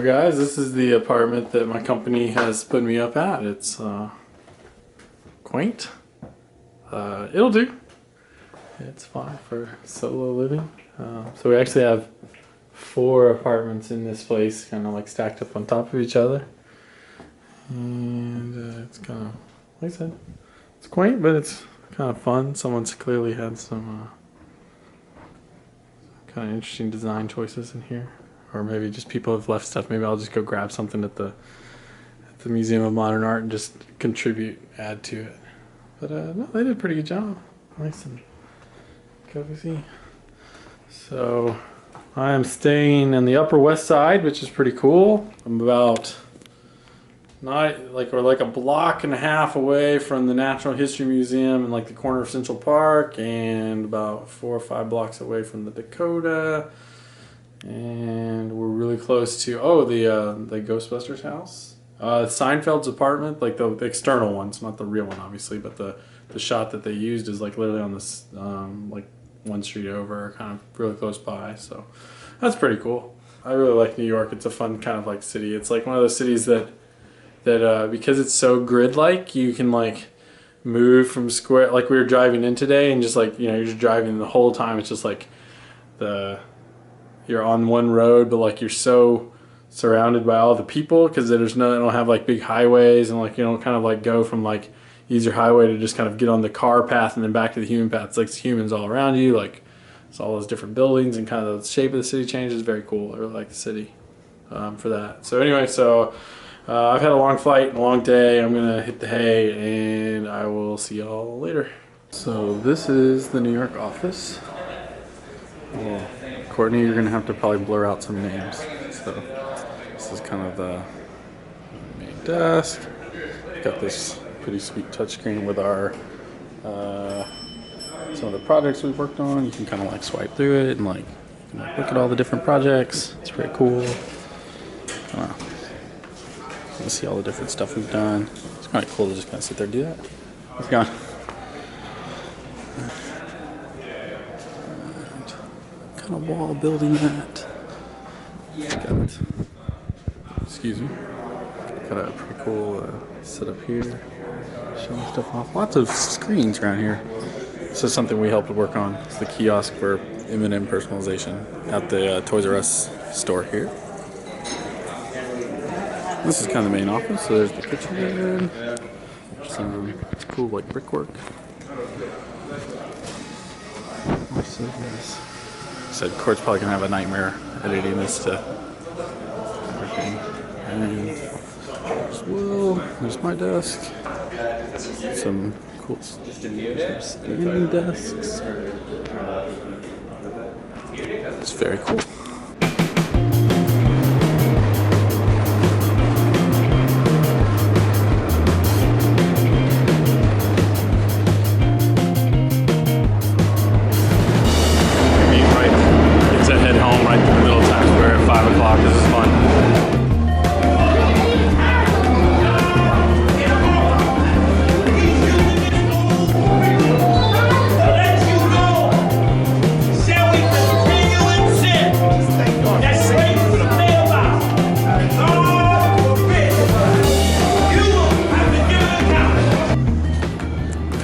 guys, this is the apartment that my company has put me up at. It's quaint. It'll do. It's fine for solo living. So we actually have 4 apartments in this place, kind of like stacked up on top of each other. And it's kind of, like I said, it's quaint, but it's kind of fun. Someone's clearly had some kind of interesting design choices in here. Or maybe just people have left stuff. Maybe I'll just go grab something at the Museum of Modern Art and just contribute, add to it. But no, they did a pretty good job. Nice and cozy. So I am staying in the Upper West Side, which is pretty cool. I'm about we're like a block and a half away from the Natural History Museum and like the corner of Central Park, and about 4 or 5 blocks away from the Dakota. And we're really close to the Ghostbusters house, Seinfeld's apartment, like the external one. It's not the real one, obviously, but the shot that they used is like literally on this like 1 street over, kind of really close by. So that's pretty cool. I really like New York. It's a fun kind of like city. It's like one of those cities that because it's so grid-like, you can like move from square. Like we were driving in today, and just like, you know, you're just driving the whole time. It's just like you're on one road, but like you're so surrounded by all the people, because they don't have like big highways, and like you don't kind of like go from like use your highway to just kind of get on the car path and then back to the human path. It's like it's humans all around you, like it's all those different buildings, and kind of the shape of the city changes. Very cool. I really like the city for that. So anyway, I've had a long flight and a long day. I'm gonna hit the hay, and I will see y'all later. So this is the New York office. Well, Courtney, you're gonna have to probably blur out some names. So this is kind of the main desk. Got this pretty sweet touchscreen with our some of the projects we've worked on. You can kind of like swipe through it and like look at all the different projects. It's pretty cool. You see all the different stuff we've done. It's kind of cool to just kind of sit there and do that. How's it going? Kind of wall building that. Got, excuse me. Got a pretty cool setup here. Showing stuff off. Lots of screens around here. This is something we helped work on. It's the kiosk for M&M personalization at the Toys R Us store here. This is kind of the main office. So there's the kitchen. Some cool like brickwork. Said Court's probably gonna have a nightmare editing this to everything. And there's my desk. Some cool standing desks. It's very cool.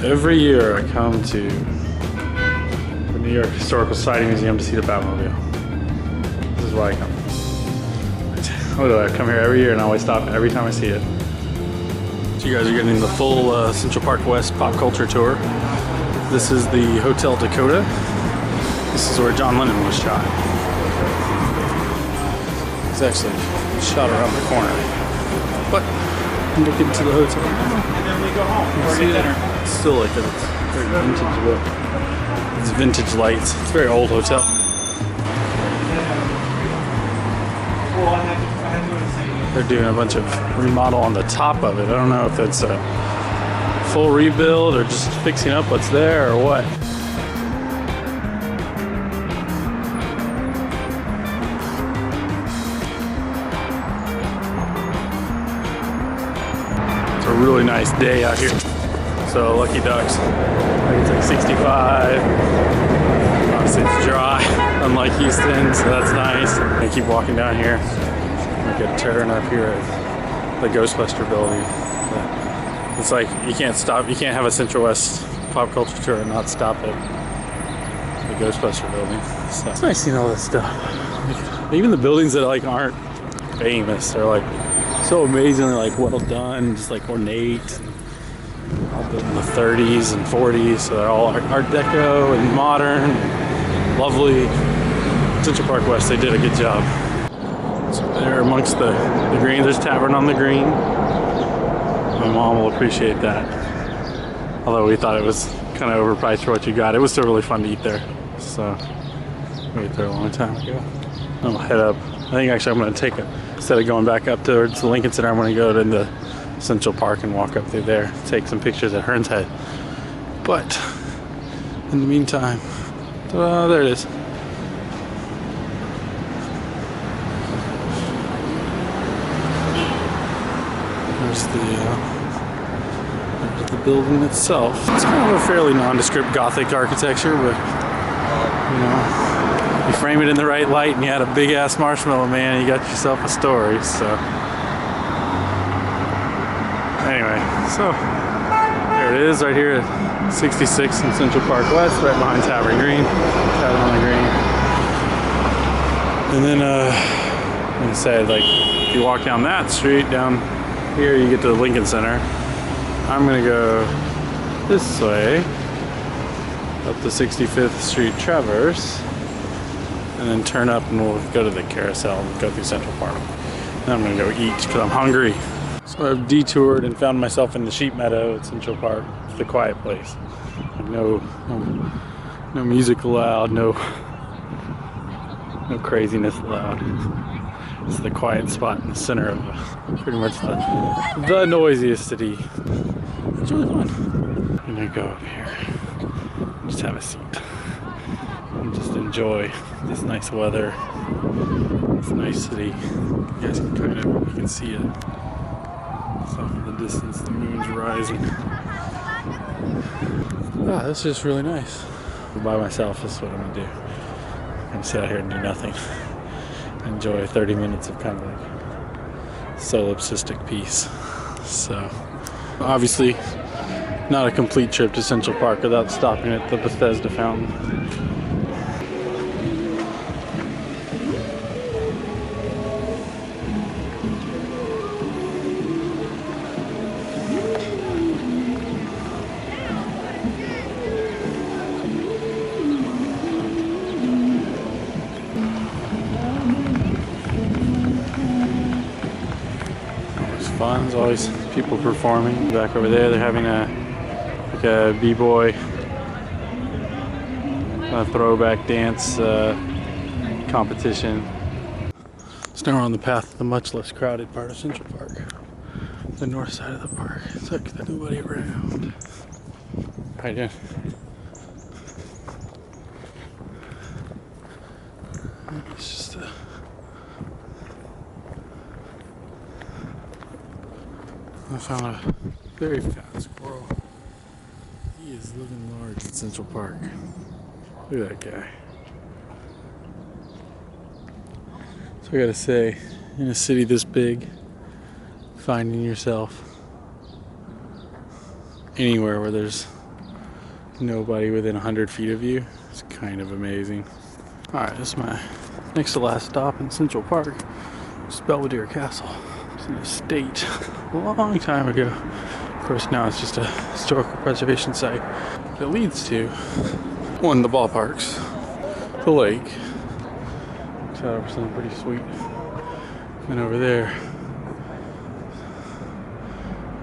Every year I come to the New York Historical Society Museum to see the Batmobile. This is why I come. I come here every year and I always stop every time I see it. So you guys are getting the full Central Park West pop culture tour. This is the Hotel Dakota. This is where John Lennon was shot. He's actually shot around the corner. But I'm gonna get into the hotel now. And then we go home. You see dinner. It's still like a very vintage look. It's vintage lights. It's a very old hotel. They're doing a bunch of remodel on the top of it. I don't know if it's a full rebuild or just fixing up what's there or what. It's a really nice day out here. So Lucky Ducks, I think it's like 65. Obviously it's dry, unlike Houston, so that's nice. I keep walking down here. Like a turn up here at the Ghostbuster building. It's like you can't stop. You can't have a Central West pop culture tour and not stop at the Ghostbuster building. So it's nice seeing all this stuff. Like, even the buildings that like aren't famous, they're like so amazingly like well done, just like ornate. All built in the 30s and 40s, so they're all Art Deco and modern, and lovely. Central Park West, they did a good job. So there amongst the green, there's Tavern on the Green. My mom will appreciate that. Although we thought it was kind of overpriced for what you got, it was still really fun to eat there. So we ate there a long time ago. I'm gonna head up. I think actually I'm gonna take a, instead of going back up towards the Lincoln Center, I'm gonna go to the Central Park and walk up through there, take some pictures at Hearn's Head. But in the meantime, there it is. There's the building itself. It's kind of a fairly nondescript Gothic architecture, but you know, you frame it in the right light and you had a big ass marshmallow man, you got yourself a story. So anyway, so there it is right here at 66 in Central Park West, right behind Tavern Green, Tavern on the Green. And then like I said, like if you walk down that street, down here you get to the Lincoln Center. I'm gonna go this way up the 65th Street Traverse and then turn up and we'll go to the carousel and go through Central Park. Then I'm gonna go eat because I'm hungry. So I've detoured and found myself in the sheep meadow at Central Park. It's the quiet place. Like no music allowed, no craziness allowed. It's the quiet spot in the center of pretty much the noisiest city. It's really fun. I'm gonna go up here, just have a seat, and just enjoy this nice weather. It's a nice city. You guys can you can see it. So in the distance, the moon's rising. Ah, this is just really nice. By myself, this is what I'm gonna do. I'm gonna sit out here and do nothing. Enjoy 30 minutes of kind of like solipsistic peace. So obviously not a complete trip to Central Park without stopping at the Bethesda fountain. Fun. There's always people performing. Back over there, they're having a b-boy throwback dance competition. So now we're on the path to the much less crowded part of Central Park, the north side of the park. It's like there's nobody around. How you doing? It's just I found a very fat squirrel. He is living large in Central Park. Look at that guy. So I gotta say, in a city this big, finding yourself anywhere where there's nobody within 100 feet of you is kind of amazing. Alright, this is my next to last stop in Central Park. It's Belvedere Castle. It's an estate a long time ago. Of course, now it's just a historical preservation site that leads to one of the ballparks, the lake. Looks out over something pretty sweet. And over there,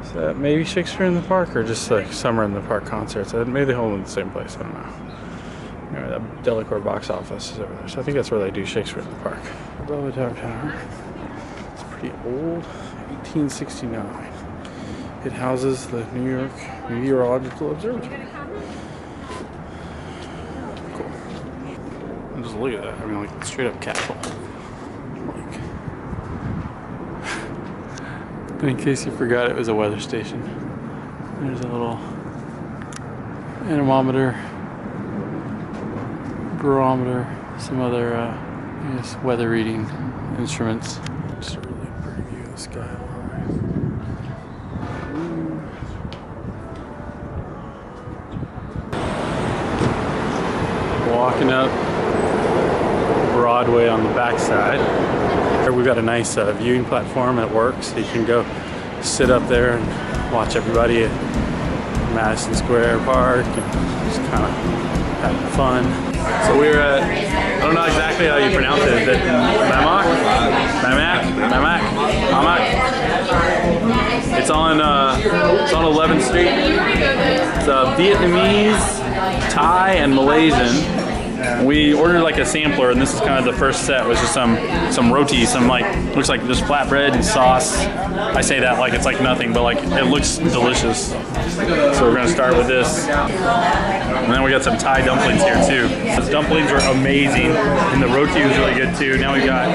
is that maybe Shakespeare in the Park or just like Summer in the Park concerts? Maybe they hold them in the same place, I don't know. Anyway, that Delacorte box office is over there, so I think that's where they do Shakespeare in the Park. Belvedere Tower. It's pretty old, 1869. It houses the New York Meteorological Observatory. Cool. And just look at that. I mean, like straight up castle. Like, but in case you forgot, it was a weather station. There's a little anemometer, barometer, some other, I guess, weather reading instruments. Just a really Skyline. Walking up Broadway on the backside. Here we've got a nice viewing platform that works. So you can go sit up there and watch everybody at Madison Square Park and just kind of having fun. So we're at, I don't know exactly how you pronounce it. Is it Mamak? It's on 11th Street. It's Vietnamese, Thai, and Malaysian. We ordered like a sampler, and this is kind of the first set, was just some roti, some like, looks like just flatbread and sauce. I say that like it's like nothing, but like it looks delicious. So we're gonna start with this. And then we got some Thai dumplings here too. Those dumplings are amazing, and the roti was really good too. Now we got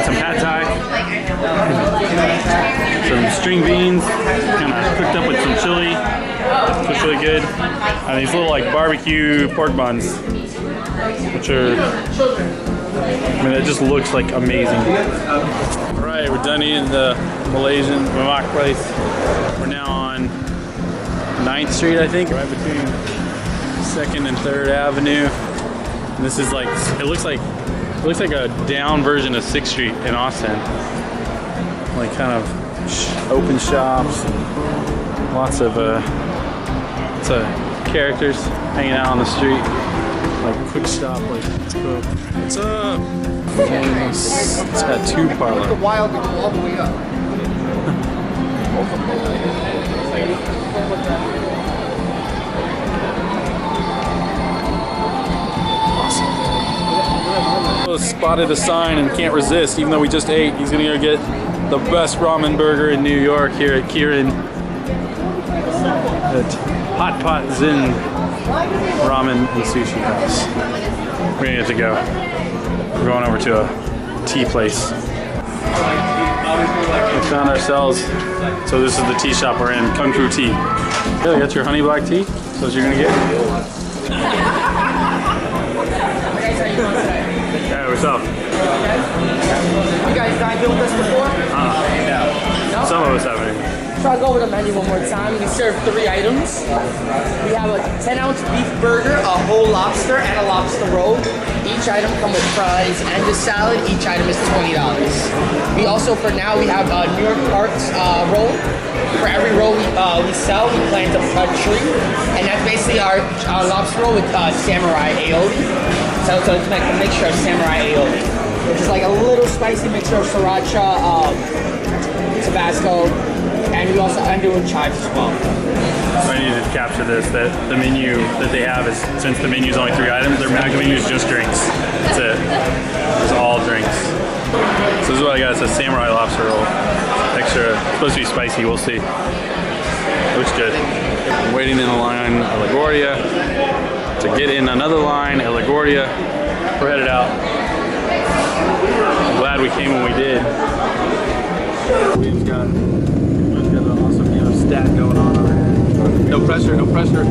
some pad Thai, some string beans, kind of cooked up with some chili. Looks really good. And these little like barbecue pork buns, which are, I mean, it just looks like amazing. All right, we're done eating the Malaysian Mamak place. We're now on 9th Street, I think, right between 2nd and 3rd Avenue. And this is like, it looks like a down version of 6th Street in Austin. Like kind of open shops, lots of characters hanging out on the street, like quick stop, like what's up? Tattoo parlor. The wild all the way up. Awesome. Spotted a sign and can't resist, even though we just ate. He's gonna go get the best ramen burger in New York here at Kieran. At Hot Pot Zen Ramen and Sushi House. We're gonna get to go. We're going over to a tea place. We found ourselves, so this is the tea shop we're in, Kung Fu Tea. Yeah, you got your honey black tea? So what you're gonna get? Hey, what's up? You guys not doing this before? No. Some of us haven't. So I'll go over the menu one more time. We serve 3 items. We have a 10-ounce beef burger, a whole lobster, and a lobster roll. Each item comes with fries and the salad. Each item is $20. We also, for now, we have a New York Parks roll. For every roll we sell, we plant a tree. And that's basically our lobster roll with samurai aioli. So it's a mixture of samurai aioli, which is like a little spicy mixture of sriracha, Tabasco, and we also end it with chives as well. So I need to capture this, that the menu that they have is, since the menu is only 3 items, their menu is just drinks. That's it. It's all drinks. So this is what I got. It's a samurai lobster roll. Extra, supposed to be spicy, we'll see. Looks good. I'm waiting in the line at LaGuardia to get in another line at LaGuardia. We're headed out. I'm glad we came when we did. We've got an awesome stat going on over here. No pressure, no pressure.